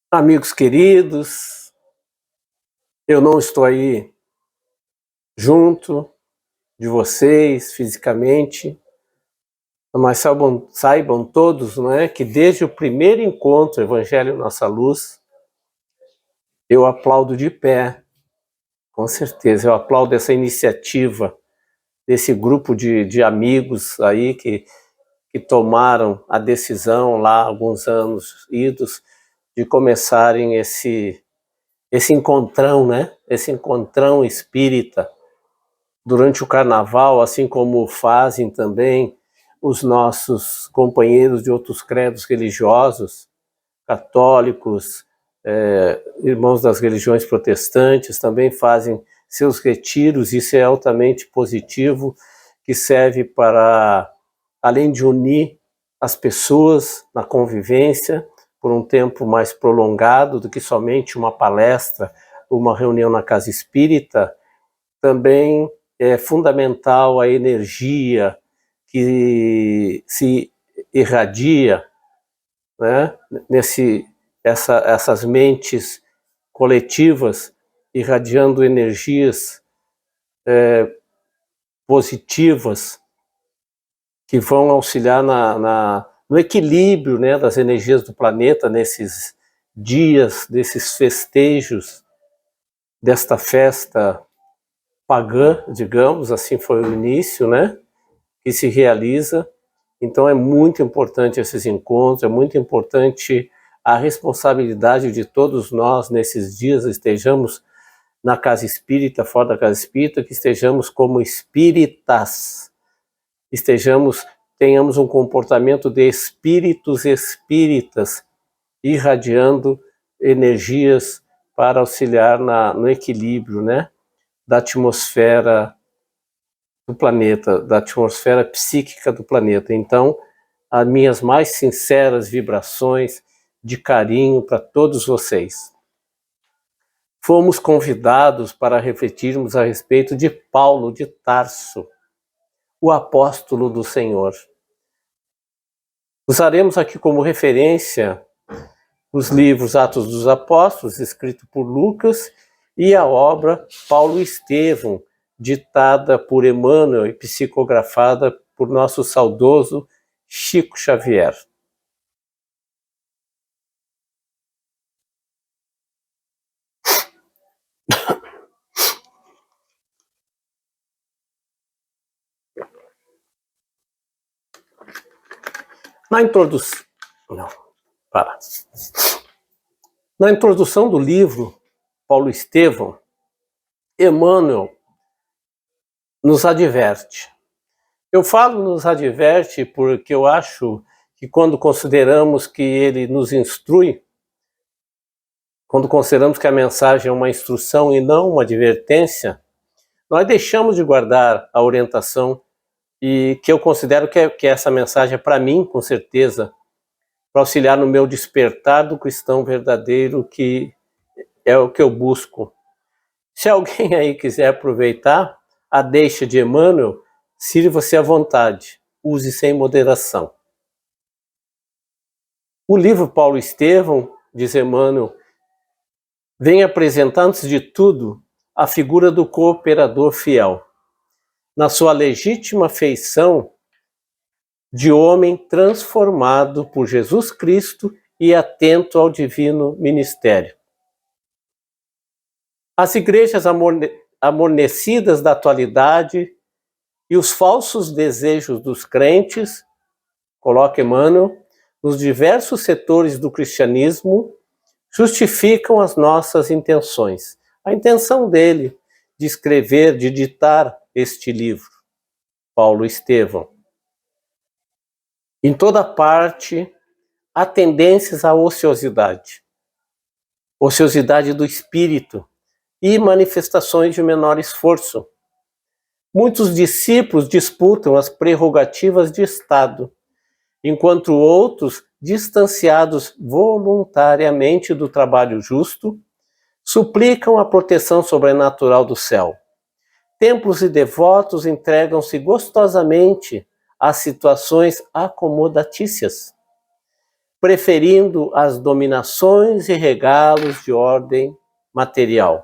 Amigos queridos, eu não estou aí junto de vocês fisicamente, mas saibam todos, não é, que desde o primeiro encontro Evangelho Nossa Luz, eu aplaudo de pé, com certeza, eu aplaudo essa iniciativa desse grupo de amigos aí que tomaram a decisão lá alguns anos idos de começarem esse encontrão, né? Esse encontrão espírita durante o carnaval, assim como fazem também os nossos companheiros de outros credos religiosos, católicos, irmãos das religiões protestantes, também fazem seus retiros. Isso é altamente positivo, que serve para, além de unir as pessoas na convivência por um tempo mais prolongado do que somente uma palestra, uma reunião na casa espírita, também é fundamental a energia que se irradia, né, essas mentes coletivas irradiando energias positivas que vão auxiliar no equilíbrio, né, das energias do planeta nesses dias, desses festejos, desta festa pagã, digamos, assim foi o início, né, que se realiza. Então é muito importante esses encontros, é muito importante a responsabilidade de todos nós nesses dias, estejamos na casa espírita, fora da casa espírita, que estejamos como espíritas, tenhamos um comportamento de espíritos espíritas, irradiando energias para auxiliar no equilíbrio, né, da atmosfera do planeta, da atmosfera psíquica do planeta. Então, as minhas mais sinceras vibrações de carinho para todos vocês. Fomos convidados para refletirmos a respeito de Paulo de Tarso, o apóstolo do Senhor. Usaremos aqui como referência os livros Atos dos Apóstolos, escrito por Lucas, e a obra Paulo Estevão, ditada por Emmanuel e psicografada por nosso saudoso Chico Xavier. Na introdução, não, para. Na introdução do livro Paulo Estevão, Emmanuel nos adverte. Eu falo nos adverte porque eu acho que quando consideramos que ele nos instrui, quando consideramos que a mensagem é uma instrução e não uma advertência, nós deixamos de guardar a orientação e que eu considero que essa mensagem é para mim, com certeza, para auxiliar no meu despertar do cristão verdadeiro, que é o que eu busco. Se alguém aí quiser aproveitar a deixa de Emmanuel, sirva-se à vontade, use sem moderação. O livro Paulo Estevão, diz Emmanuel, vem apresentar, antes de tudo, a figura do cooperador fiel, na sua legítima feição de homem transformado por Jesus Cristo e atento ao divino ministério. As igrejas amornecidas da atualidade e os falsos desejos dos crentes, coloca Emmanuel, nos diversos setores do cristianismo, justificam as nossas intenções. A intenção dele de escrever, de ditar este livro, Paulo Estevão. Em toda parte, há tendências à ociosidade do espírito e manifestações de menor esforço. Muitos discípulos disputam as prerrogativas de Estado, enquanto outros, distanciados voluntariamente do trabalho justo, suplicam a proteção sobrenatural do céu. Templos e devotos entregam-se gostosamente a situações acomodatícias. preferindo as dominações e regalos de ordem material.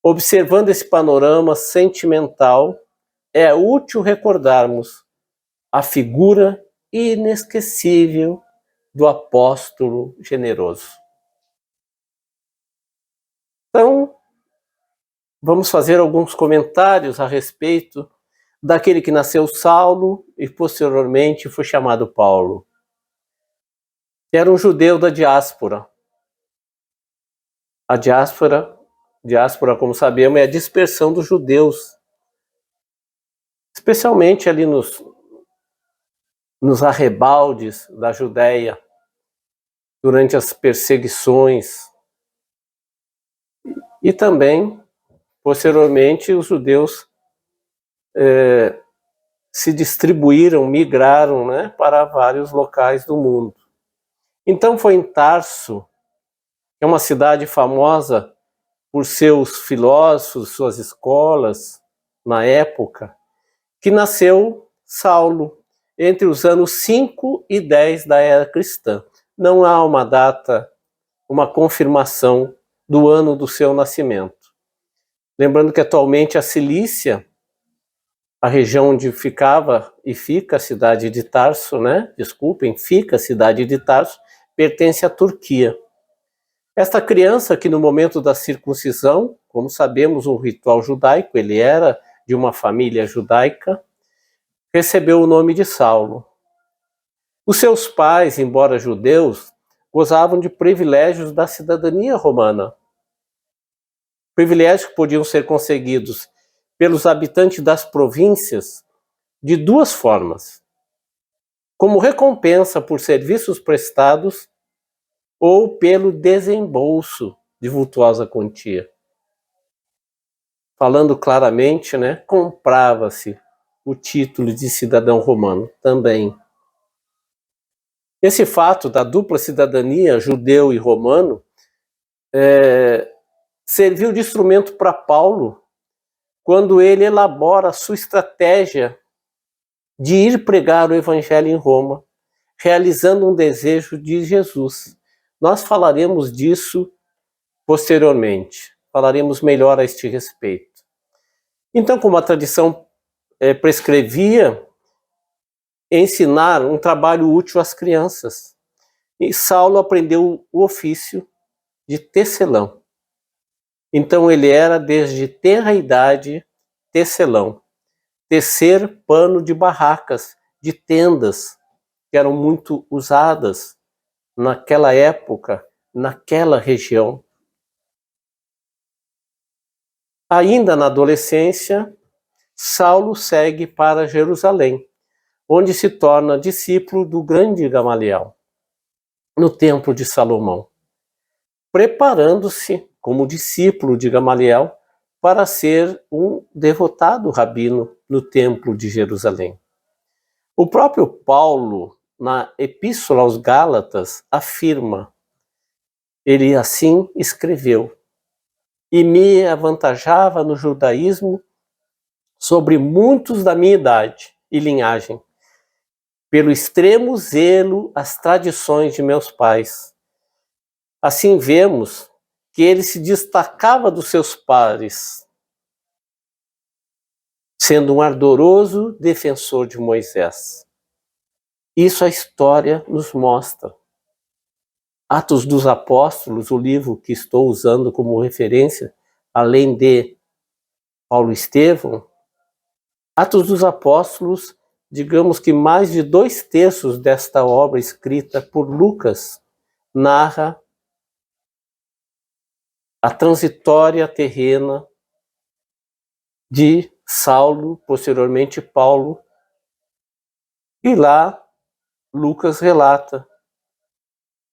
Observando esse panorama sentimental, é útil recordarmos a figura inesquecível do apóstolo generoso. Então, vamos fazer alguns comentários a respeito daquele que nasceu Saulo e posteriormente foi chamado Paulo. Era um judeu da diáspora. A diáspora, como sabemos, é a dispersão dos judeus, especialmente ali nos arrebaldes da Judéia, durante as perseguições. E também, posteriormente, os judeus se distribuíram, migraram, né, para vários locais do mundo. Então foi em Tarso, que é uma cidade famosa por seus filósofos, suas escolas, na época, que nasceu Saulo, entre os anos 5 e 10 da era cristã. Não há uma data, uma confirmação do ano do seu nascimento. Lembrando que atualmente a Cilícia, a região onde ficava e fica a cidade de Tarso, né? Desculpem, fica a cidade de Tarso, pertence à Turquia. Esta criança que no momento da circuncisão, como sabemos, um ritual judaico, ele era de uma família judaica, recebeu o nome de Saulo. Os seus pais, embora judeus, gozavam de privilégios da cidadania romana. Privilégios que podiam ser conseguidos pelos habitantes das províncias de duas formas: como recompensa por serviços prestados ou pelo desembolso de vultuosa quantia. Falando claramente, né, comprava-se o título de cidadão romano também. Esse fato da dupla cidadania, judeu e romano, serviu de instrumento para Paulo quando ele elabora a sua estratégia de ir pregar o evangelho em Roma, realizando um desejo de Jesus. Nós falaremos disso posteriormente, falaremos melhor a este respeito. Então, como a tradição prescrevia, ensinar um trabalho útil às crianças, e Saulo aprendeu o ofício de tecelão. Então ele era desde tenra idade tecelão, tecer pano de barracas, de tendas, que eram muito usadas naquela época, naquela região. Ainda na adolescência, Saulo segue para Jerusalém, onde se torna discípulo do grande Gamaliel, no Templo de Salomão, preparando-se como discípulo de Gamaliel para ser um devotado rabino no Templo de Jerusalém. O próprio Paulo, na Epístola aos Gálatas, afirma, ele assim escreveu: e me avantajava no judaísmo sobre muitos da minha idade e linhagem, pelo extremo zelo às tradições de meus pais. Assim vemos que ele se destacava dos seus pares, sendo um ardoroso defensor de Moisés. Isso a história nos mostra. Atos dos Apóstolos, o livro que estou usando como referência, além de Paulo e Estevão, Atos dos Apóstolos, digamos que mais de 2/3 desta obra escrita por Lucas narra a transitória terrena de Saulo, posteriormente Paulo, e lá Lucas relata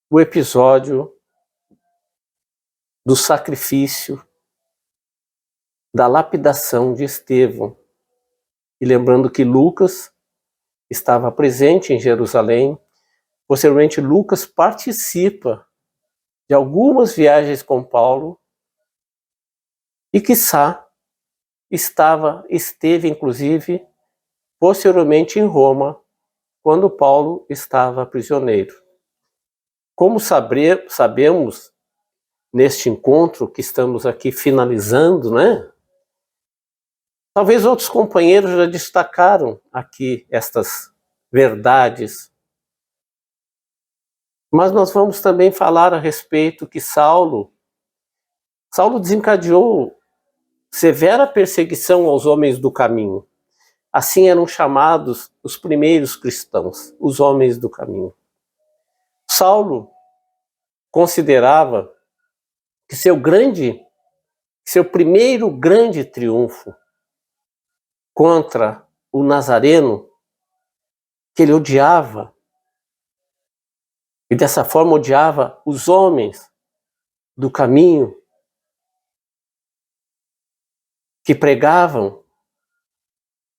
o episódio do sacrifício, da lapidação de Estevão. E lembrando que Lucas estava presente em Jerusalém, posteriormente Lucas participa de algumas viagens com Paulo e quiçá esteve inclusive posteriormente em Roma, quando Paulo estava prisioneiro. Como sabemos, neste encontro que estamos aqui finalizando, né? Talvez outros companheiros já destacaram aqui estas verdades. Mas nós vamos também falar a respeito que Saulo desencadeou severa perseguição aos homens do caminho. Assim eram chamados os primeiros cristãos, os homens do caminho. Saulo considerava que seu primeiro grande triunfo contra o Nazareno, que ele odiava, e dessa forma odiava os homens do caminho que pregavam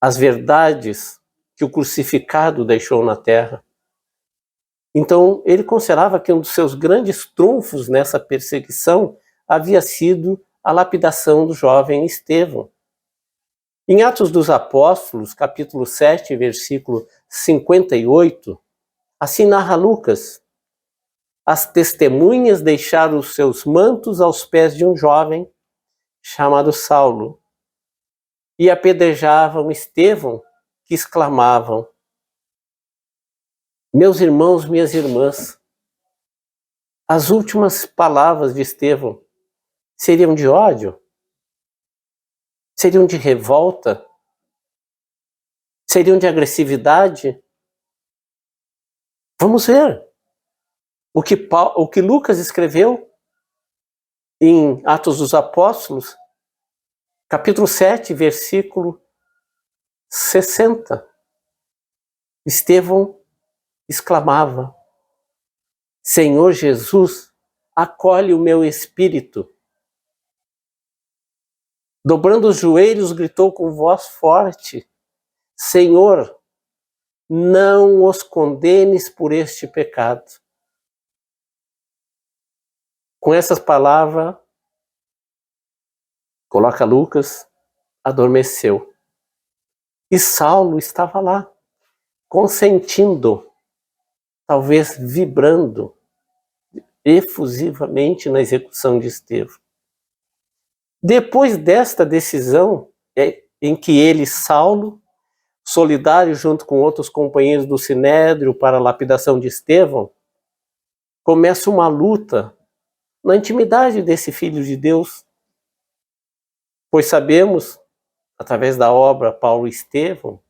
as verdades que o crucificado deixou na terra. Então, ele considerava que um dos seus grandes trunfos nessa perseguição havia sido a lapidação do jovem Estevão. Em Atos dos Apóstolos, capítulo 7, versículo 58, assim narra Lucas: as testemunhas deixaram os seus mantos aos pés de um jovem chamado Saulo e apedrejavam Estevão, que exclamavam: meus irmãos, minhas irmãs. As últimas palavras de Estevão seriam de ódio? Seriam de revolta? Seriam de agressividade? Vamos ver o que Lucas escreveu em Atos dos Apóstolos, capítulo 7, versículo 60. Estevão exclamava: Senhor Jesus, acolhe o meu espírito. Dobrando os joelhos, gritou com voz forte: Senhor, não os condenes por este pecado. Com essas palavras, coloca Lucas, adormeceu. E Saulo estava lá, consentindo, talvez vibrando efusivamente na execução de Estevão. Depois desta decisão, em que ele, Saulo, solidário junto com outros companheiros do Sinédrio para a lapidação de Estevão, começa uma luta na intimidade desse Filho de Deus, pois sabemos, através da obra Paulo e Estevão,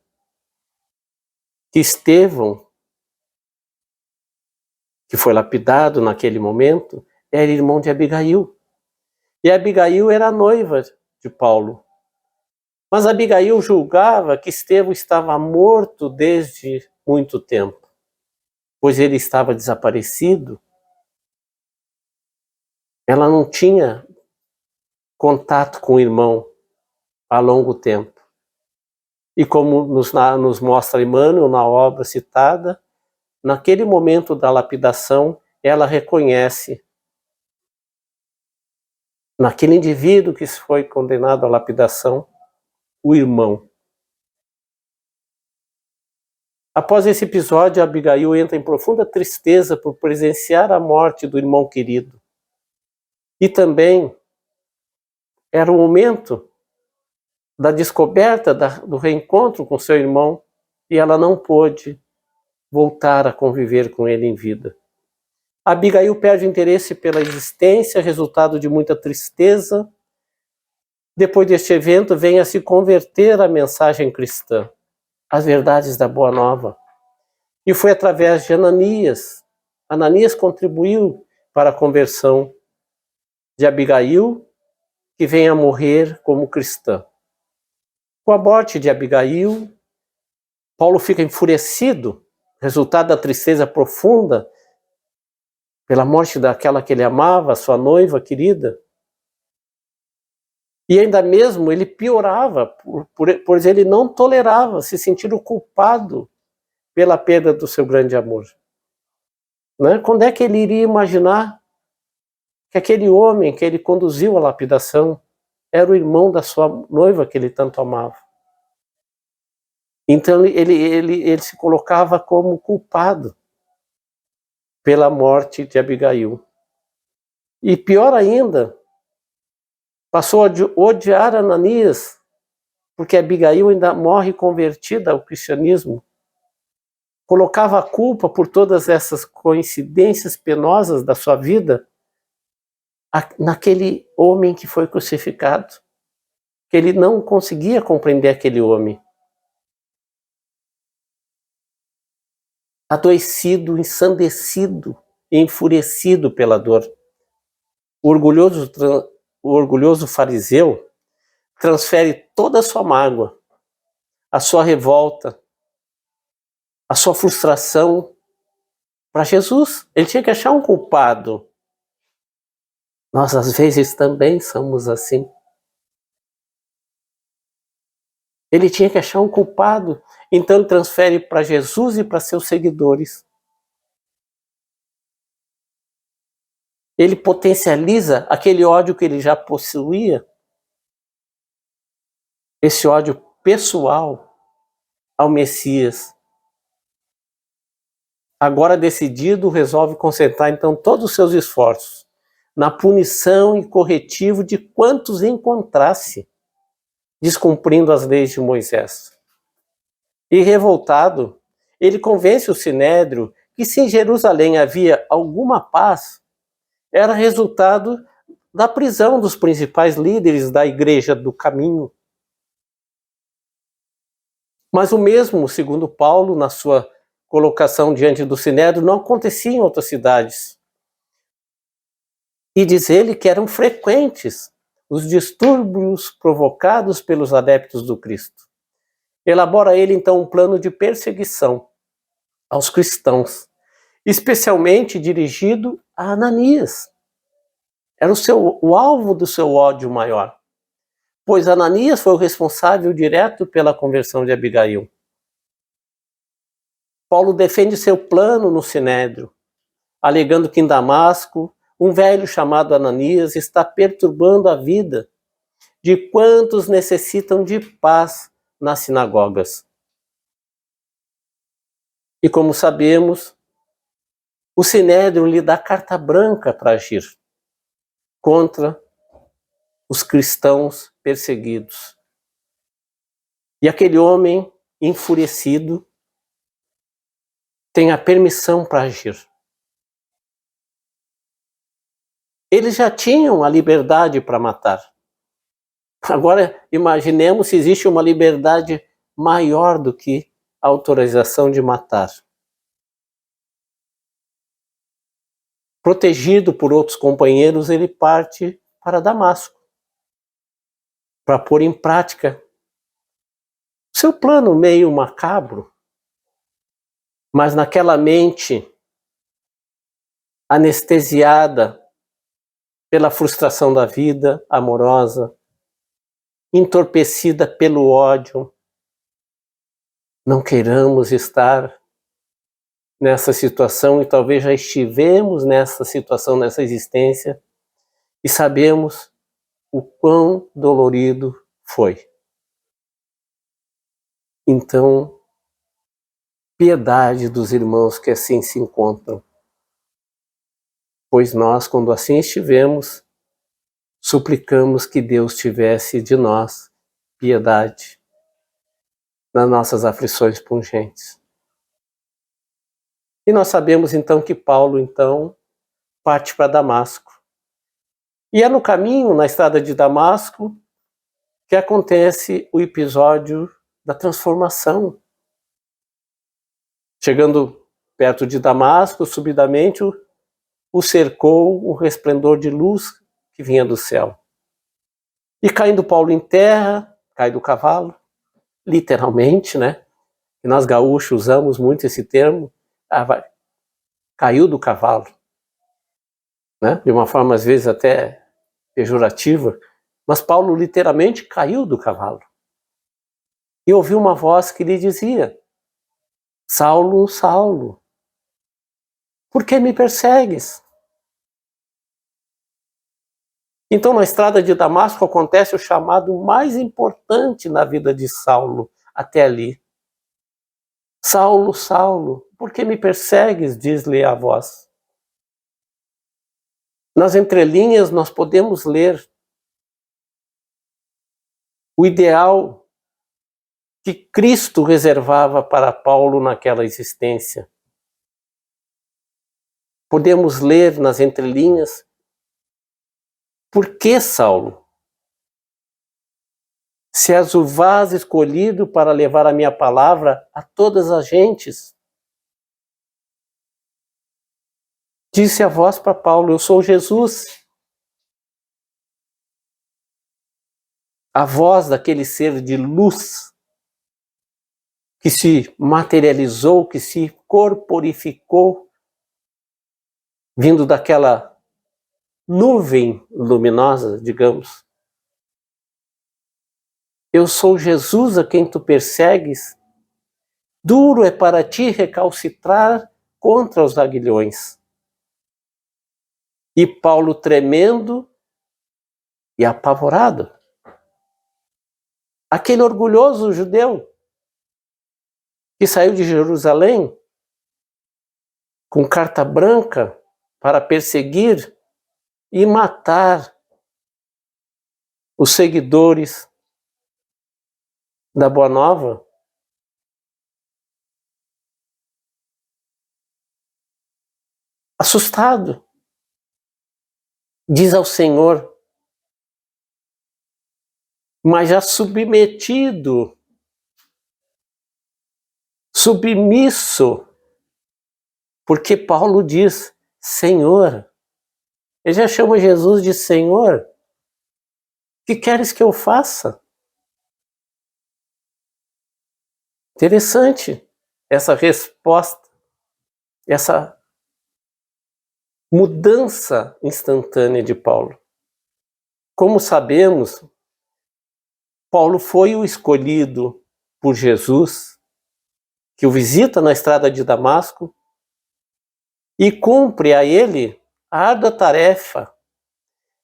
que Estevão, que foi lapidado naquele momento, era irmão de Abigail. E Abigail era a noiva de Paulo. Mas Abigail julgava que Estevão estava morto desde muito tempo, pois ele estava desaparecido. Ela não tinha contato com o irmão há longo tempo. E como nos mostra Emmanuel na obra citada, naquele momento da lapidação, ela reconhece naquele indivíduo que foi condenado à lapidação, o irmão. Após esse episódio, Abigail entra em profunda tristeza por presenciar a morte do irmão querido. E também era o momento da descoberta, do reencontro com seu irmão, e ela não pôde voltar a conviver com ele em vida. Abigail perde interesse pela existência, resultado de muita tristeza. Depois deste evento, vem a se converter à mensagem cristã, às verdades da Boa Nova. E foi através de Ananias. Ananias contribuiu para a conversão de Abigail, que vem a morrer como cristã. Com a morte de Abigail, Paulo fica enfurecido, resultado da tristeza profunda pela morte daquela que ele amava, sua noiva querida. E ainda mesmo ele piorava, pois ele não tolerava se sentir o culpado pela perda do seu grande amor. Né? Quando é que ele iria imaginar que aquele homem que ele conduziu à lapidação era o irmão da sua noiva que ele tanto amava? Então ele se colocava como culpado pela morte de Abigail. E pior ainda, passou a odiar Ananias, porque Abigail ainda morre convertida ao cristianismo. Colocava a culpa por todas essas coincidências penosas da sua vida naquele homem que foi crucificado, que ele não conseguia compreender aquele homem. Adoecido, ensandecido, enfurecido pela dor. O orgulhoso fariseu transfere toda a sua mágoa, a sua revolta, a sua frustração para Jesus. Ele tinha que achar um culpado. Nós, às vezes, também somos assim. Ele tinha que achar um culpado, então ele transfere para Jesus e para seus seguidores. Ele potencializa aquele ódio que ele já possuía, esse ódio pessoal ao Messias. Agora decidido, resolve concentrar então todos os seus esforços na punição e corretivo de quantos encontrasse descumprindo as leis de Moisés. E revoltado, ele convence o Sinédrio que se em Jerusalém havia alguma paz, era resultado da prisão dos principais líderes da Igreja do Caminho. Mas o mesmo, segundo Paulo, na sua colocação diante do Sinédrio, não acontecia em outras cidades. E diz ele que eram frequentes os distúrbios provocados pelos adeptos do Cristo. Elabora ele, então, um plano de perseguição aos cristãos, especialmente dirigido a Ananias. Era o alvo do seu ódio maior, pois Ananias foi o responsável direto pela conversão de Abigail. Paulo defende seu plano no Sinédrio, alegando que em Damasco, um velho chamado Ananias está perturbando a vida de quantos necessitam de paz nas sinagogas. E como sabemos, o Sinédrio lhe dá carta branca para agir contra os cristãos perseguidos. E aquele homem enfurecido tem a permissão para agir. Eles já tinham a liberdade para matar. Agora, imaginemos se existe uma liberdade maior do que a autorização de matar. Protegido por outros companheiros, ele parte para Damasco para pôr em prática seu plano meio macabro, mas naquela mente anestesiada pela frustração da vida amorosa, entorpecida pelo ódio. Não queiramos estar nessa situação, e talvez já estivemos nessa situação, nessa existência, e sabemos o quão dolorido foi. Então, piedade dos irmãos que assim se encontram, pois nós, quando assim estivemos, suplicamos que Deus tivesse de nós piedade nas nossas aflições pungentes. E nós sabemos então que Paulo então parte para Damasco. E é no caminho, na estrada de Damasco, que acontece o episódio da transformação. Chegando perto de Damasco, subitamente o cercou um resplendor de luz que vinha do céu. E caindo Paulo em terra, cai do cavalo, literalmente, né? E nós gaúchos usamos muito esse termo, caiu do cavalo, né? De uma forma às vezes até pejorativa, mas Paulo literalmente caiu do cavalo. E ouviu uma voz que lhe dizia: Saulo, Saulo, por que me persegues? Então, na estrada de Damasco acontece o chamado mais importante na vida de Saulo até ali. Saulo, Saulo, por que me persegues? Diz-lhe a voz. Nas entrelinhas nós podemos ler o ideal que Cristo reservava para Paulo naquela existência. Podemos ler nas entrelinhas: por que, Saulo? Se és o vaso escolhido para levar a minha palavra a todas as gentes. Disse a voz para Paulo: eu sou Jesus. A voz daquele ser de luz que se materializou, que se corporificou, vindo daquela nuvem luminosa, digamos. Eu sou Jesus a quem tu persegues. Duro é para ti recalcitrar contra os aguilhões. E Paulo, tremendo e apavorado, aquele orgulhoso judeu que saiu de Jerusalém com carta branca para perseguir e matar os seguidores da Boa Nova, assustado, diz ao Senhor, mas já submetido, submisso, porque Paulo diz Senhor. Ele já chama Jesus de Senhor. O que queres que eu faça? Interessante essa resposta, essa mudança instantânea de Paulo. Como sabemos, Paulo foi o escolhido por Jesus, que o visita na estrada de Damasco e cumpre a ele a árdua tarefa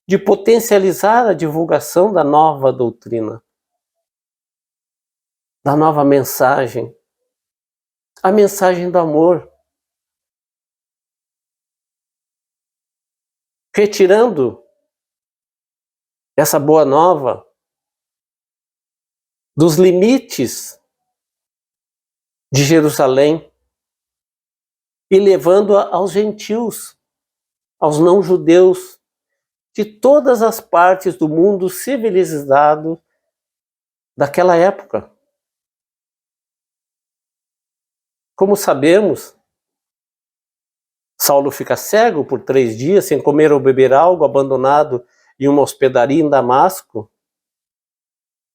de potencializar a divulgação da nova doutrina, da nova mensagem, a mensagem do amor, retirando essa boa nova dos limites de Jerusalém e levando-a aos gentios, aos não-judeus, de todas as partes do mundo civilizado daquela época. Como sabemos, Saulo fica cego por 3 dias, sem comer ou beber algo, abandonado em uma hospedaria em Damasco.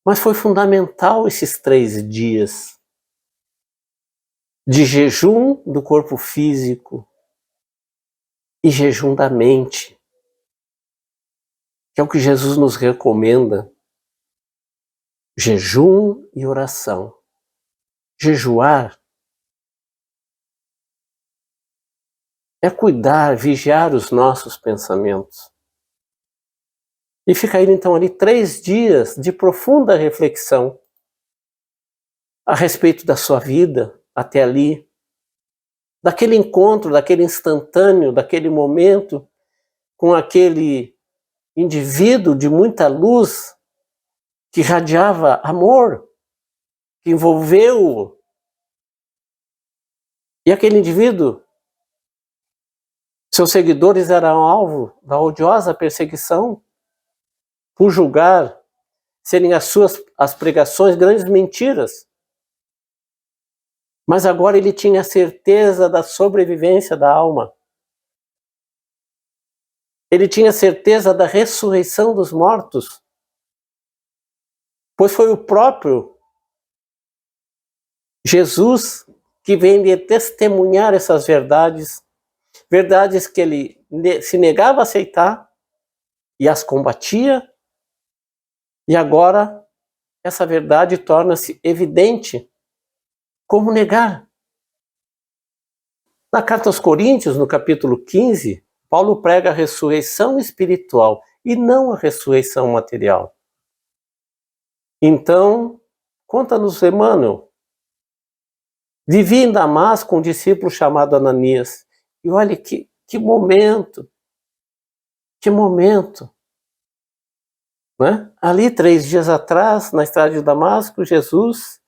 Mas foi fundamental esses 3 dias de jejum do corpo físico e jejum da mente, que é o que Jesus nos recomenda. Jejum e oração. Jejuar é cuidar, vigiar os nossos pensamentos. E fica ele então ali 3 dias de profunda reflexão a respeito da sua vida até ali, daquele encontro, daquele instantâneo, daquele momento com aquele indivíduo de muita luz que radiava amor, que envolveu-o. E aquele indivíduo, seus seguidores eram alvo da odiosa perseguição por julgar serem as pregações grandes mentiras. Mas agora ele tinha certeza da sobrevivência da alma. Ele tinha certeza da ressurreição dos mortos, pois foi o próprio Jesus que vem lhe testemunhar essas verdades, verdades que ele se negava a aceitar e as combatia, e agora essa verdade torna-se evidente. Como negar? Na carta aos Coríntios, no capítulo 15, Paulo prega a ressurreição espiritual e não a ressurreição material. Então, conta-nos Emmanuel. Vivia em Damasco um discípulo chamado Ananias. E olha que momento! Que momento! Né? Ali, 3 dias atrás, na estrada de Damasco, Jesus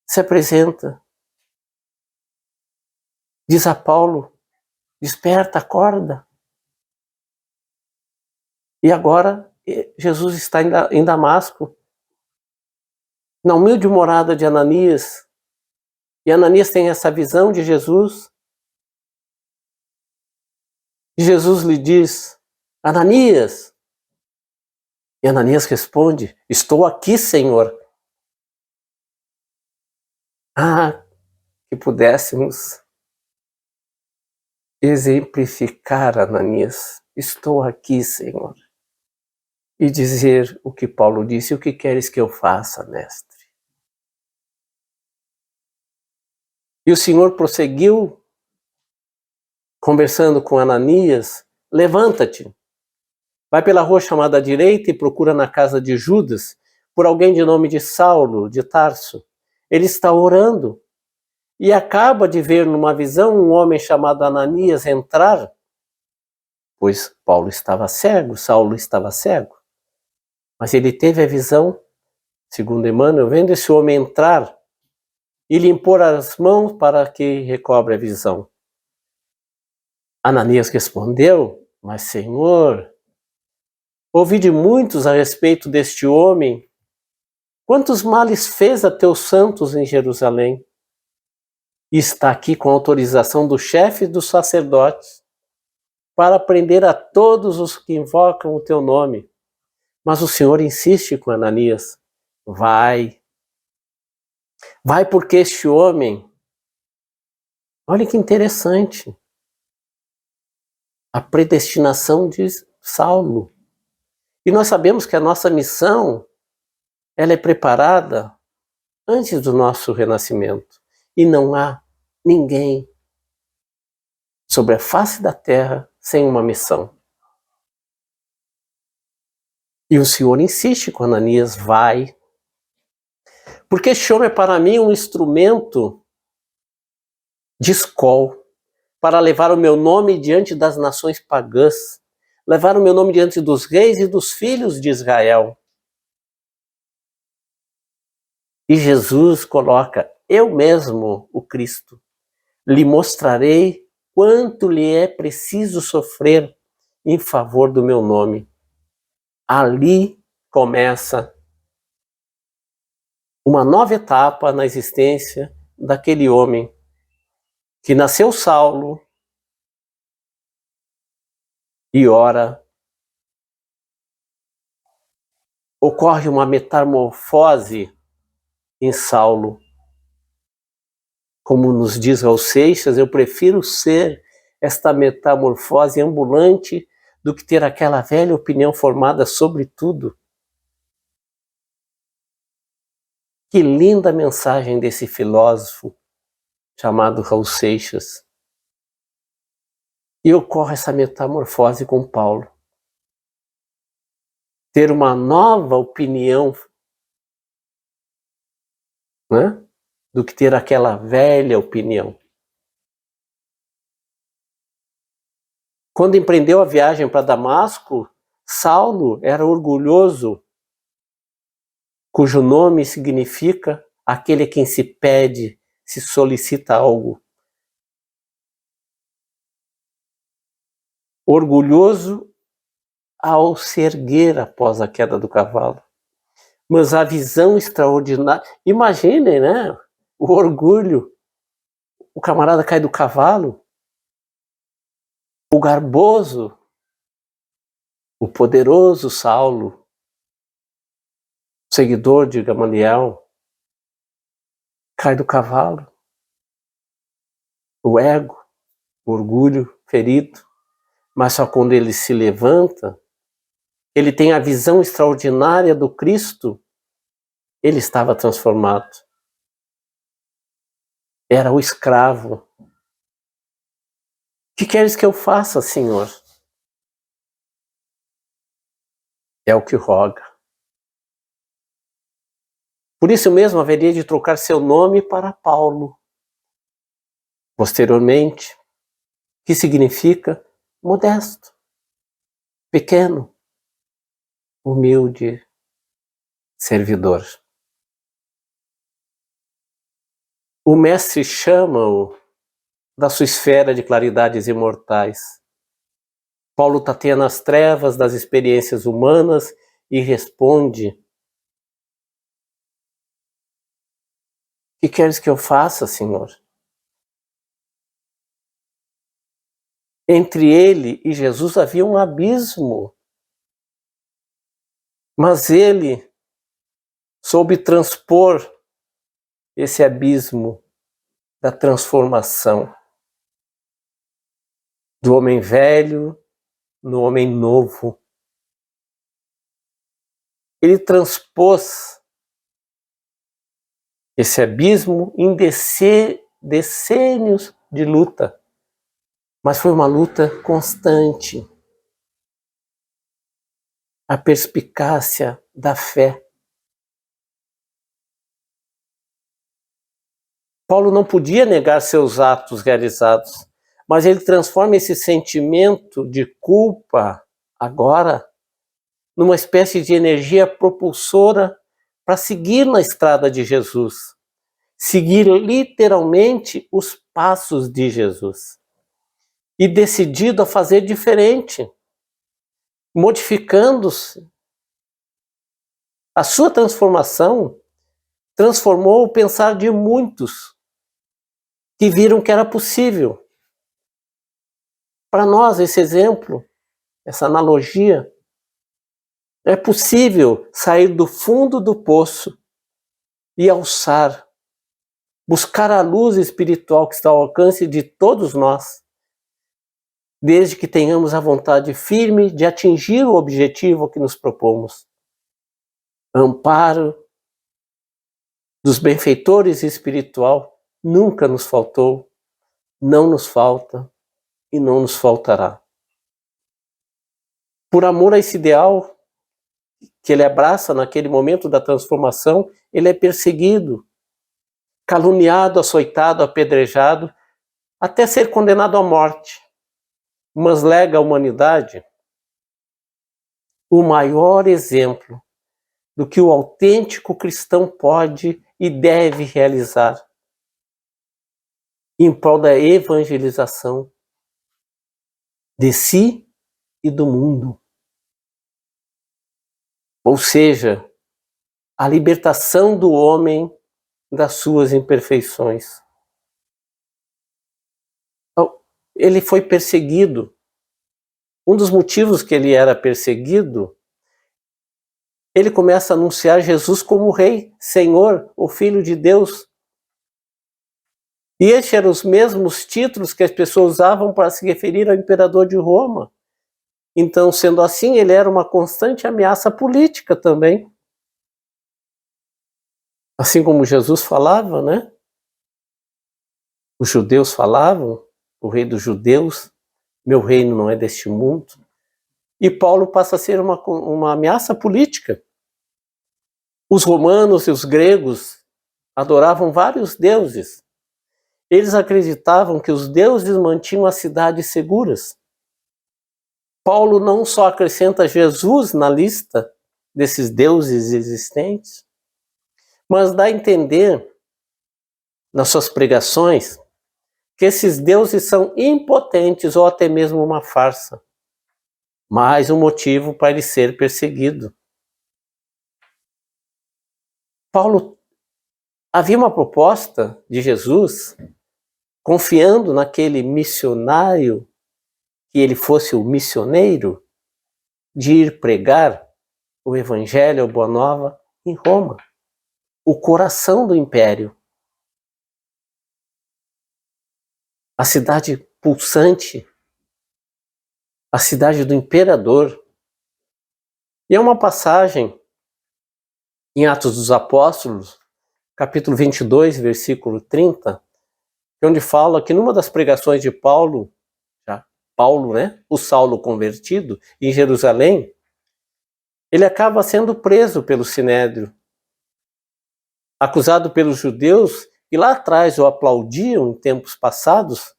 se apresenta. Diz a Paulo, desperta, acorda. E agora, Jesus está em Damasco, na humilde morada de Ananias. E Ananias tem essa visão de Jesus. E Jesus lhe diz, Ananias. E Ananias responde, estou aqui, Senhor. Ah, que pudéssemos exemplificar, Ananias. Estou aqui, Senhor. E dizer o que Paulo disse, o que queres que eu faça, mestre? E o Senhor prosseguiu, conversando com Ananias, levanta-te, vai pela rua chamada à direita e procura na casa de Judas, por alguém de nome de Saulo, de Tarso. Ele está orando e acaba de ver numa visão um homem chamado Ananias entrar, pois Paulo estava cego, Saulo estava cego. Mas ele teve a visão, segundo Emmanuel, vendo esse homem entrar e lhe impor as mãos para que recobre a visão. Ananias respondeu, mas Senhor, ouvi de muitos a respeito deste homem. Quantos males fez a teus santos em Jerusalém? E está aqui com autorização do chefe dos sacerdotes para prender a todos os que invocam o teu nome. Mas o Senhor insiste com Ananias. Vai porque este homem... Olha que interessante. A predestinação de Saulo. E nós sabemos que a nossa missão, ela é preparada antes do nosso renascimento. E não há ninguém sobre a face da terra sem uma missão. E o Senhor insiste com Ananias, vai. Porque este homem é para mim um instrumento de escol, para levar o meu nome diante das nações pagãs, levar o meu nome diante dos reis e dos filhos de Israel. E Jesus coloca, eu mesmo, o Cristo, lhe mostrarei quanto lhe é preciso sofrer em favor do meu nome. Ali começa uma nova etapa na existência daquele homem que nasceu Saulo e ora ocorre uma metamorfose em Saulo. Como nos diz Raul Seixas, eu prefiro ser esta metamorfose ambulante do que ter aquela velha opinião formada sobre tudo. Que linda mensagem desse filósofo chamado Raul Seixas. E ocorre essa metamorfose com Paulo. Ter uma nova opinião, né, do que ter aquela velha opinião. Quando empreendeu a viagem para Damasco, Saulo era orgulhoso, cujo nome significa aquele a quem se pede, se solicita algo. Orgulhoso ao se erguer após a queda do cavalo. Mas a visão extraordinária... Imaginem, né? O orgulho. O camarada cai do cavalo. O garboso, o poderoso Saulo, seguidor de Gamaliel, cai do cavalo. O ego, o orgulho ferido. Mas só quando ele se levanta, ele tem a visão extraordinária do Cristo, ele estava transformado. Era o escravo. Que queres que eu faça, Senhor? É o que roga. Por isso mesmo haveria de trocar seu nome para Paulo. Posteriormente, que significa modesto. pequeno, humilde servidor. O Mestre chama-o da sua esfera de claridades imortais. Paulo tateia nas trevas das experiências humanas e responde: que queres que eu faça, Senhor? Entre ele e Jesus havia um abismo, mas ele soube transpor esse abismo da transformação do homem velho no homem novo. Ele transpôs esse abismo em decênios de luta, mas foi uma luta constante. A perspicácia da fé. Paulo não podia negar seus atos realizados, mas ele transforma esse sentimento de culpa agora numa espécie de energia propulsora para seguir na estrada de Jesus, seguir literalmente os passos de Jesus e decidido a fazer diferente, modificando-se. A sua transformação transformou o pensar de muitos que viram que era possível. Para nós, esse exemplo, essa analogia, é possível sair do fundo do poço e alçar, buscar a luz espiritual que está ao alcance de todos nós, desde que tenhamos a vontade firme de atingir o objetivo que nos propomos. Amparo dos benfeitores espiritual nunca nos faltou, não nos falta e não nos faltará. Por amor a esse ideal que ele abraça naquele momento da transformação, ele é perseguido, caluniado, açoitado, apedrejado, até ser condenado à morte. Mas lega à humanidade o maior exemplo do que o autêntico cristão pode e deve realizar em prol da evangelização de si e do mundo. Ou seja, a libertação do homem das suas imperfeições. Ele foi perseguido. Um dos motivos que ele era perseguido, ele começa a anunciar Jesus como Rei, Senhor, o Filho de Deus. E estes eram os mesmos títulos que as pessoas usavam para se referir ao imperador de Roma. Então, sendo assim, ele era uma constante ameaça política também. Assim como Jesus falava, né? Os judeus falavam, o rei dos judeus, meu reino não é deste mundo. E Paulo passa a ser uma ameaça política. Os romanos e os gregos adoravam vários deuses. Eles acreditavam que os deuses mantinham as cidades seguras. Paulo não só acrescenta Jesus na lista desses deuses existentes, mas dá a entender nas suas pregações que esses deuses são impotentes ou até mesmo uma farsa. Mais um motivo para ele ser perseguido. Paulo havia uma proposta de Jesus, confiando naquele missionário, que ele fosse o missioneiro, de ir pregar o Evangelho, a Boa Nova, em Roma, o coração do império. A cidade pulsante, a cidade do imperador. E é uma passagem em Atos dos Apóstolos, capítulo 22, versículo 30, onde fala que numa das pregações de Paulo, né, o Saulo convertido, em Jerusalém, ele acaba sendo preso pelo Sinédrio, acusado pelos judeus que lá atrás o aplaudiam em tempos passados,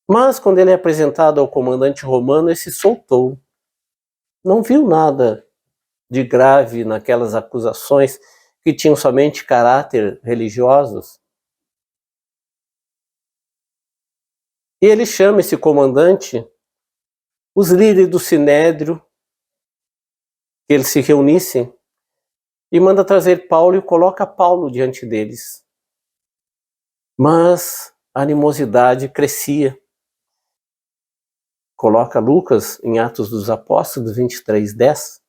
Mas quando ele é apresentado ao comandante romano, ele se soltou. Não viu nada de grave naquelas acusações que tinham somente caráter religiosos. E ele chama esse comandante, os líderes do Sinédrio, que eles se reunissem, e manda trazer Paulo e coloca Paulo diante deles. Mas a animosidade crescia. Coloca Lucas em Atos dos Apóstolos 23:10.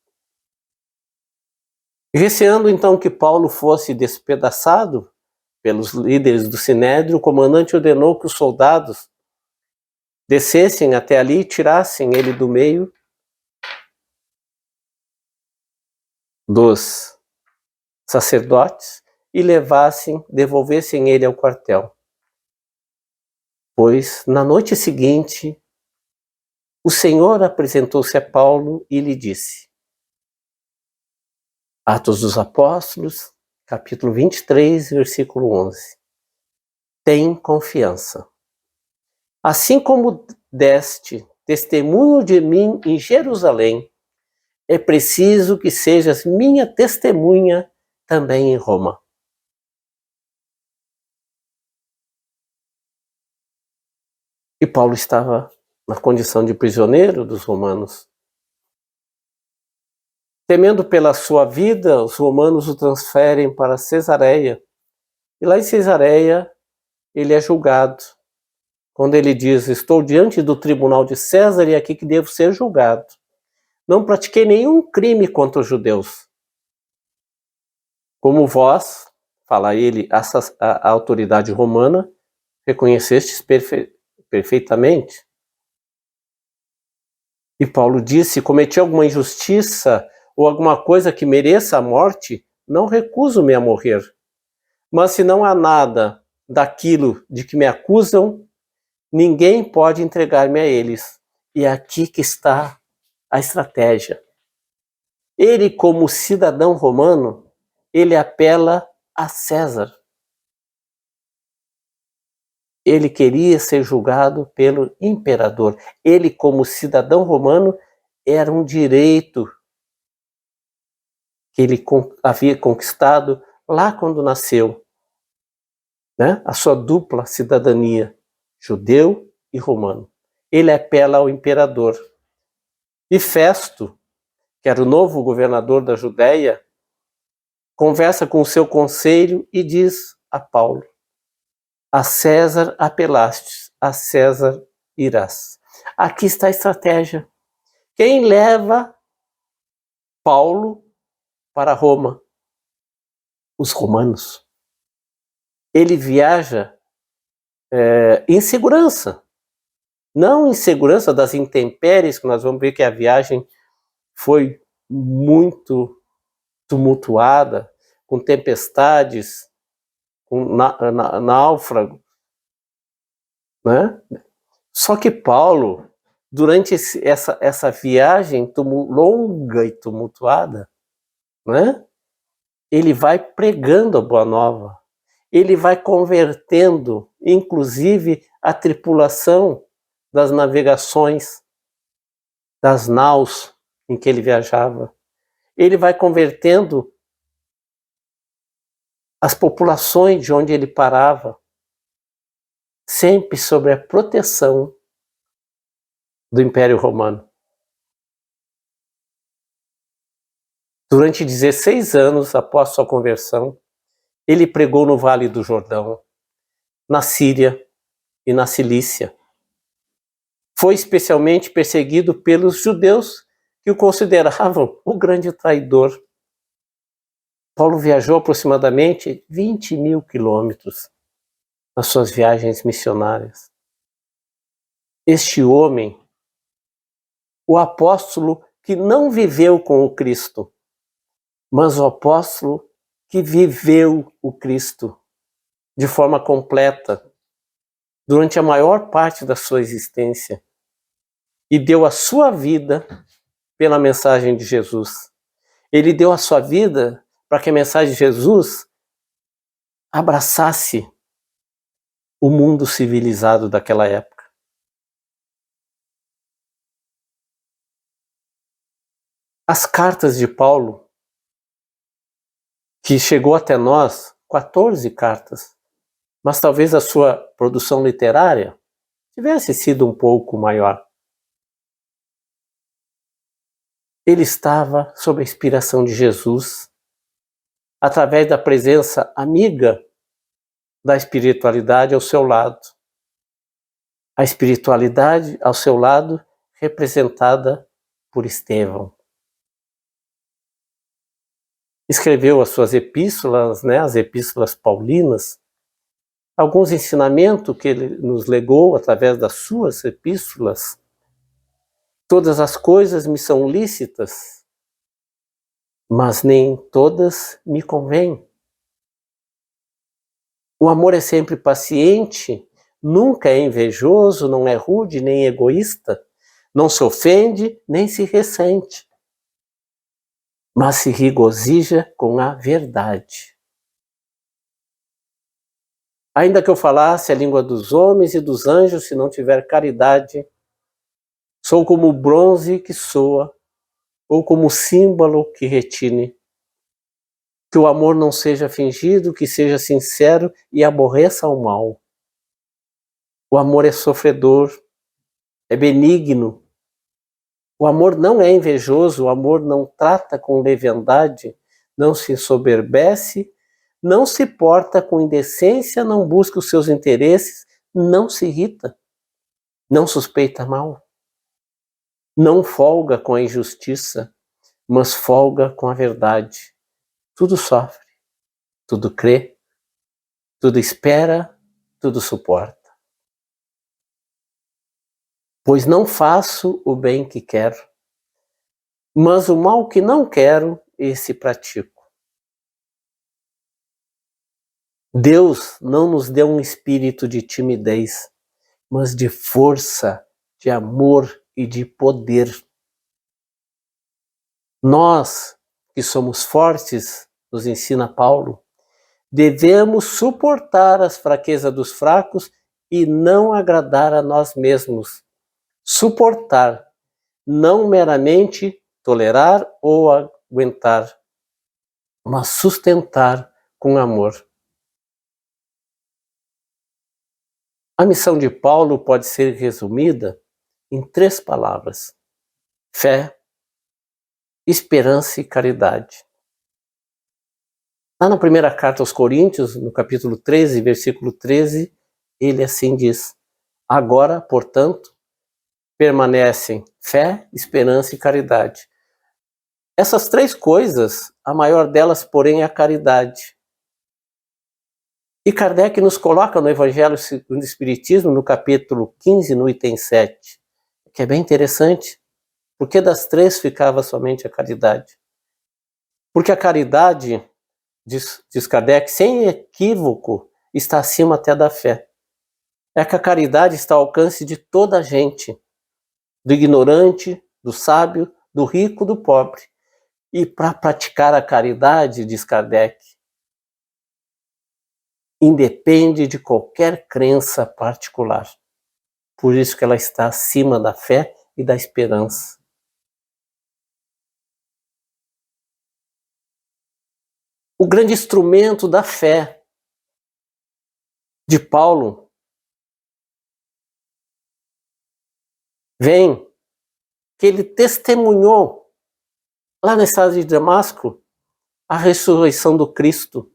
Receando então que Paulo fosse despedaçado pelos líderes do Sinédrio, o comandante ordenou que os soldados descessem até ali e tirassem ele do meio dos sacerdotes e devolvessem ele ao quartel. Pois na noite seguinte, o Senhor apresentou-se a Paulo e lhe disse, Atos dos Apóstolos, capítulo 23, versículo 11. Tem confiança. Assim como deste testemunho de mim em Jerusalém, é preciso que sejas minha testemunha também em Roma. E Paulo estava na condição de prisioneiro dos romanos. Temendo pela sua vida, os romanos o transferem para Cesareia. E lá em Cesareia, ele é julgado. Quando ele diz, estou diante do tribunal de César e é aqui que devo ser julgado. Não pratiquei nenhum crime contra os judeus. Como vós, fala ele, a autoridade romana, reconhecestes perfeitamente. E Paulo disse, cometi alguma injustiça ou alguma coisa que mereça a morte, não recuso-me a morrer. Mas se não há nada daquilo de que me acusam, ninguém pode entregar-me a eles. E é aqui que está a estratégia. Ele, como cidadão romano, ele apela a César. Ele queria ser julgado pelo imperador. Ele, como cidadão romano, era um direito que ele havia conquistado lá quando nasceu, né? A sua dupla cidadania, judeu e romano. Ele apela ao imperador. E Festo, que era o novo governador da Judéia, conversa com o seu conselho e diz a Paulo, a César apelastes, a César irás. Aqui está a estratégia. Quem leva Paulo para Roma? Os romanos. Ele viaja em segurança. Não em segurança das intempéries, que nós vamos ver que a viagem foi muito tumultuada, com tempestades, com náufrago, né? Só que Paulo, durante essa viagem longa e tumultuada, né? Ele vai pregando a boa nova, ele vai convertendo, inclusive, a tripulação das navegações, das naus em que ele viajava. Ele vai convertendo as populações de onde ele parava, sempre sob a proteção do Império Romano. Durante 16 anos após sua conversão, ele pregou no Vale do Jordão, na Síria e na Cilícia. Foi especialmente perseguido pelos judeus que o consideravam o grande traidor. Paulo viajou aproximadamente 20 mil quilômetros nas suas viagens missionárias. Este homem, o apóstolo que não viveu com o Cristo, mas o apóstolo que viveu o Cristo de forma completa durante a maior parte da sua existência e deu a sua vida pela mensagem de Jesus. Ele deu a sua vida para que a mensagem de Jesus abraçasse o mundo civilizado daquela época. As cartas de Paulo, que chegou até nós, 14 cartas, mas talvez a sua produção literária tivesse sido um pouco maior. Ele estava sob a inspiração de Jesus, através da presença amiga da espiritualidade ao seu lado. A espiritualidade ao seu lado, representada por Estevão. Escreveu as suas epístolas, as epístolas paulinas, alguns ensinamentos que ele nos legou através das suas epístolas. Todas as coisas me são lícitas, mas nem todas me convêm. O amor é sempre paciente, nunca é invejoso, não é rude nem egoísta, não se ofende nem se ressente, mas se regozija com a verdade. Ainda que eu falasse a língua dos homens e dos anjos, se não tiver caridade, sou como o bronze que soa, ou como o símbolo que retine. Que o amor não seja fingido, que seja sincero e aborreça o mal. O amor é sofredor, é benigno. O amor não é invejoso, o amor não trata com leviandade, não se ensoberbece, não se porta com indecência, não busca os seus interesses, não se irrita, não suspeita mal, não folga com a injustiça, mas folga com a verdade. Tudo sofre, tudo crê, tudo espera, tudo suporta. Pois não faço o bem que quero, mas o mal que não quero, esse pratico. Deus não nos deu um espírito de timidez, mas de força, de amor e de poder. Nós, que somos fortes, nos ensina Paulo, devemos suportar as fraquezas dos fracos e não agradar a nós mesmos. Suportar, não meramente tolerar ou aguentar, mas sustentar com amor. A missão de Paulo pode ser resumida em 3 palavras: fé, esperança e caridade. Lá na primeira carta aos Coríntios, no capítulo 13, versículo 13, ele assim diz: agora, portanto, permanecem fé, esperança e caridade. Essas 3 coisas, a maior delas, porém, é a caridade. E Kardec nos coloca no Evangelho segundo o Espiritismo, no capítulo 15, no item 7, que é bem interessante. Por que das 3 ficava somente a caridade? Porque a caridade, diz Kardec, sem equívoco, está acima até da fé. É que a caridade está ao alcance de toda a gente, do ignorante, do sábio, do rico, do pobre. E para praticar a caridade, diz Kardec, independe de qualquer crença particular. Por isso que ela está acima da fé e da esperança. O grande instrumento da fé de Paulo vem que ele testemunhou lá na estrada de Damasco a ressurreição do Cristo.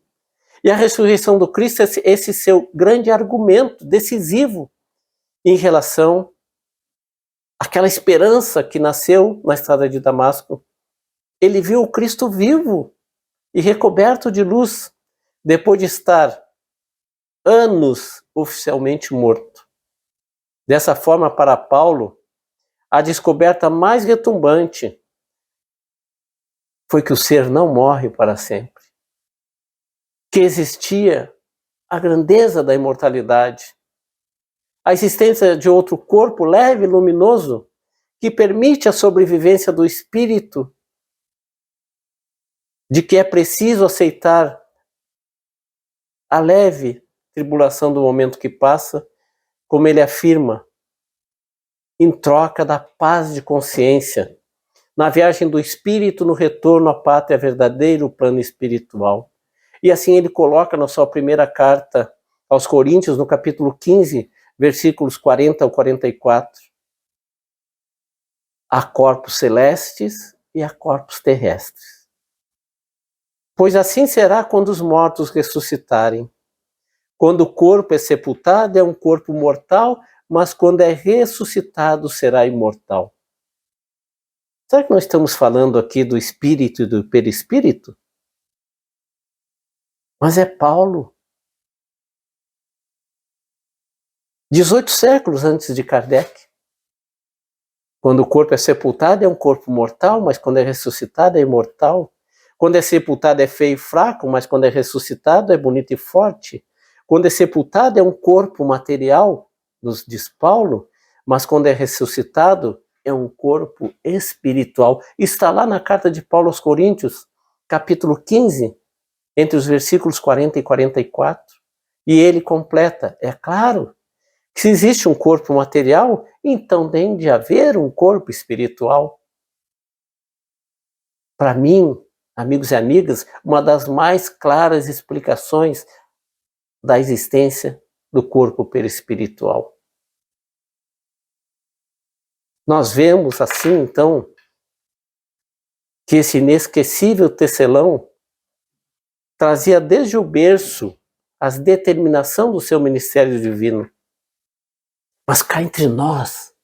E a ressurreição do Cristo é esse seu grande argumento decisivo em relação àquela esperança que nasceu na estrada de Damasco. Ele viu o Cristo vivo e recoberto de luz, depois de estar anos oficialmente morto. Dessa forma, para Paulo, a descoberta mais retumbante foi que o ser não morre para sempre, que existia a grandeza da imortalidade, a existência de outro corpo leve e luminoso que permite a sobrevivência do espírito, de que é preciso aceitar a leve tribulação do momento que passa, como ele afirma, em troca da paz de consciência. na viagem do espírito no retorno à pátria verdadeira, o plano espiritual. E assim ele coloca na sua primeira carta aos Coríntios, no capítulo 15, versículos 40 ao 44. Há corpos celestes e há corpos terrestres. Pois assim será quando os mortos ressuscitarem. Quando o corpo é sepultado, é um corpo mortal, mas quando é ressuscitado, será imortal. Será que nós estamos falando aqui do espírito e do perispírito? Mas é Paulo. 18 séculos antes de Kardec. Quando o corpo é sepultado, é um corpo mortal, mas quando é ressuscitado, é imortal. Quando é sepultado, é feio e fraco, mas quando é ressuscitado, é bonito e forte. Quando é sepultado, é um corpo material, nos diz Paulo, mas quando é ressuscitado, é um corpo espiritual. Está lá na carta de Paulo aos Coríntios, capítulo 15, entre os versículos 40 e 44. E ele completa, é claro, que se existe um corpo material, então tem de haver um corpo espiritual. Para mim, amigos e amigas, uma das mais claras explicações da existência do corpo perispiritual. Nós vemos assim, então, que esse inesquecível tecelão trazia desde o berço a determinação do seu ministério divino. Mas cá entre nós,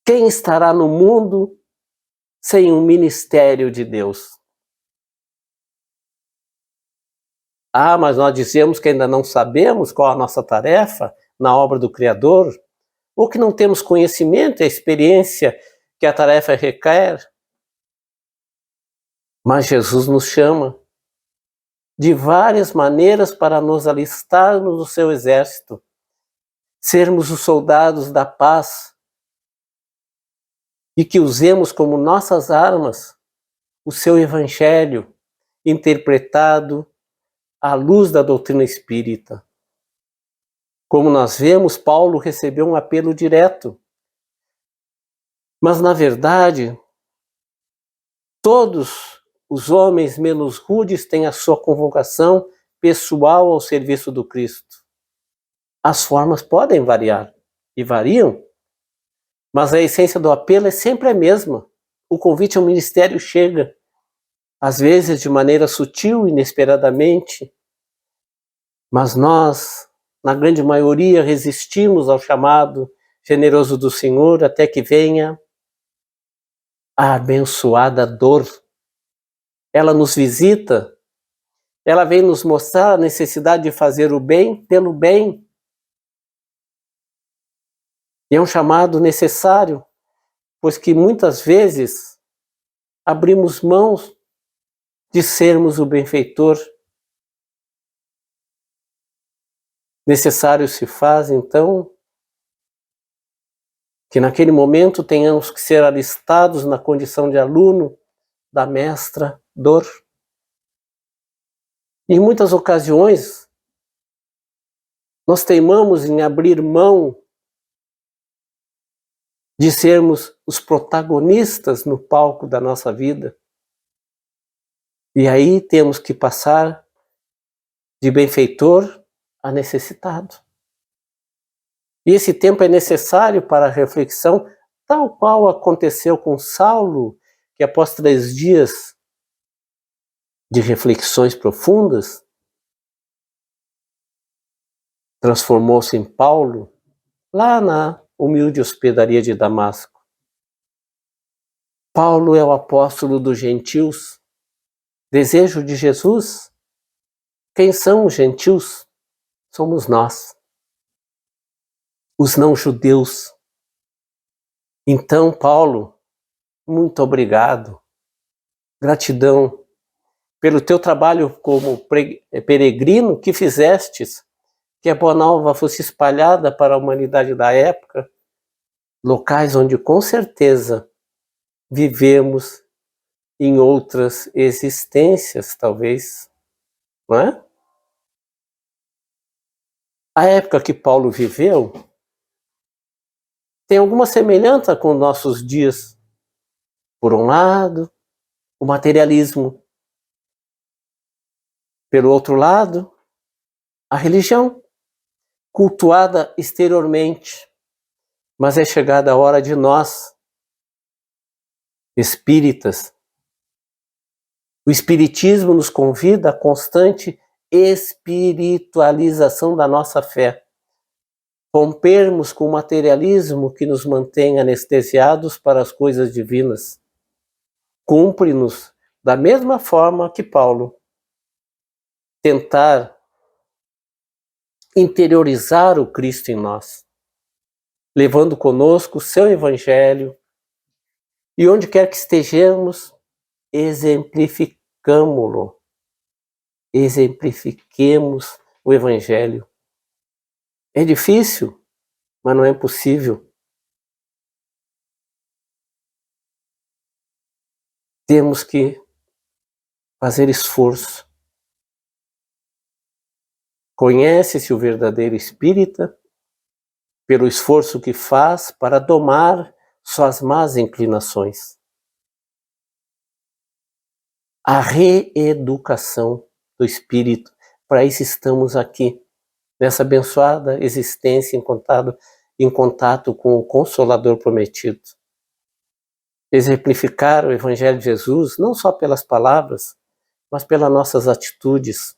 quem estará no mundo sem um ministério de Deus? Ah, mas nós dizemos que ainda não sabemos qual a nossa tarefa na obra do Criador, ou que não temos conhecimento e experiência que a tarefa requer. Mas Jesus nos chama de várias maneiras para nos alistarmos no seu exército, sermos os soldados da paz e que usemos como nossas armas o seu evangelho interpretado à luz da doutrina espírita. Como nós vemos, Paulo recebeu um apelo direto. Mas, na verdade, todos os homens menos rudes têm a sua convocação pessoal ao serviço do Cristo. As formas podem variar, e variam, mas a essência do apelo é sempre a mesma. O convite ao ministério chega, às vezes de maneira sutil, inesperadamente, mas nós, na grande maioria, resistimos ao chamado generoso do Senhor até que venha a abençoada dor. Ela nos visita, ela vem nos mostrar a necessidade de fazer o bem pelo bem. E é um chamado necessário, pois que muitas vezes abrimos mãos de sermos o benfeitor. Necessário se faz, então, que naquele momento tenhamos que ser alistados na condição de aluno da mestra dor. Em muitas ocasiões, nós teimamos em abrir mão de sermos os protagonistas no palco da nossa vida. E aí temos que passar de benfeitor a necessitado. E esse tempo é necessário para a reflexão, tal qual aconteceu com Saulo, que após 3 dias de reflexões profundas, transformou-se em Paulo, lá na humilde hospedaria de Damasco. Paulo é o apóstolo dos gentios. Desejo de Jesus. Quem são os gentios? Somos nós, os não-judeus. Então, Paulo, muito obrigado. Gratidão pelo teu trabalho como peregrino que fizestes, que a Boa Nova fosse espalhada para a humanidade da época, locais onde com certeza vivemos em outras existências, talvez, não é? A época que Paulo viveu tem alguma semelhança com nossos dias. Por um lado, o materialismo. Pelo outro lado, a religião, cultuada exteriormente. Mas é chegada a hora de nós, espíritas. O espiritismo nos convida à constante espiritualização da nossa fé. Rompermos com o materialismo que nos mantém anestesiados para as coisas divinas. Cumpre-nos, da mesma forma que Paulo, tentar interiorizar o Cristo em nós, levando conosco o seu Evangelho, e onde quer que estejamos, exemplificamo-lo. Exemplifiquemos o Evangelho. É difícil, mas não é impossível. Temos que fazer esforço. Conhece-se o verdadeiro espírita pelo esforço que faz para domar suas más inclinações. A reeducação do espírito, para isso estamos aqui, nessa abençoada existência em contato com o Consolador prometido. Exemplificar o Evangelho de Jesus, não só pelas palavras, mas pelas nossas atitudes.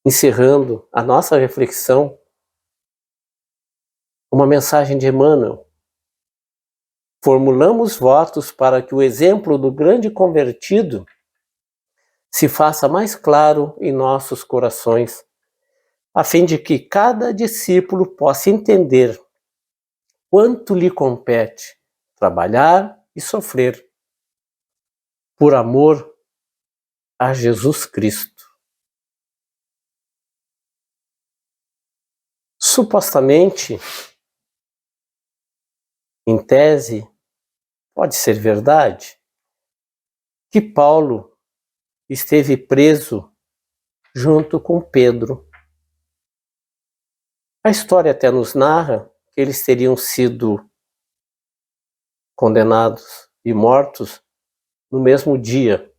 Encerrando a nossa reflexão, uma mensagem de Emmanuel. Formulamos votos para que o exemplo do grande convertido se faça mais claro em nossos corações, a fim de que cada discípulo possa entender quanto lhe compete trabalhar e sofrer por amor a Jesus Cristo. Supostamente, em tese, pode ser verdade que Paulo esteve preso junto com Pedro. A história até nos narra que eles teriam sido condenados e mortos no mesmo dia.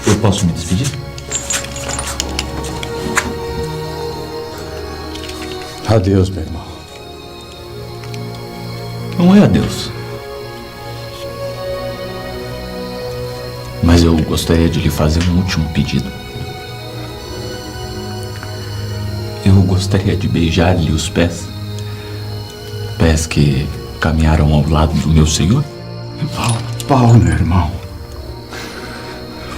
Eu posso me despedir? Adeus, meu irmão. Não é adeus. Mas eu gostaria de lhe fazer um último pedido. Eu gostaria de beijar-lhe os pés. Pés que caminharam ao lado do meu Senhor. Paulo, meu irmão.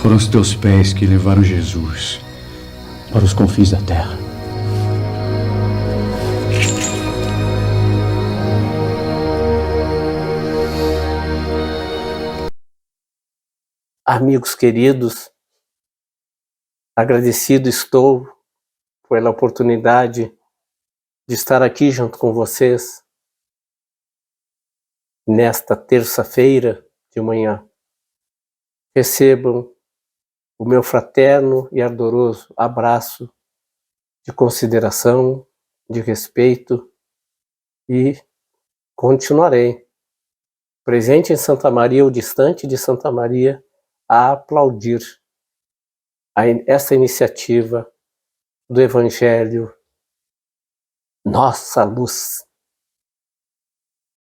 Foram os teus pés que levaram Jesus para os confins da terra. Amigos queridos, agradecido estou pela oportunidade de estar aqui junto com vocês nesta terça-feira de manhã. Recebam o meu fraterno e ardoroso abraço de consideração, de respeito, e continuarei presente em Santa Maria ou distante de Santa Maria a aplaudir essa iniciativa do Evangelho Nossa Luz.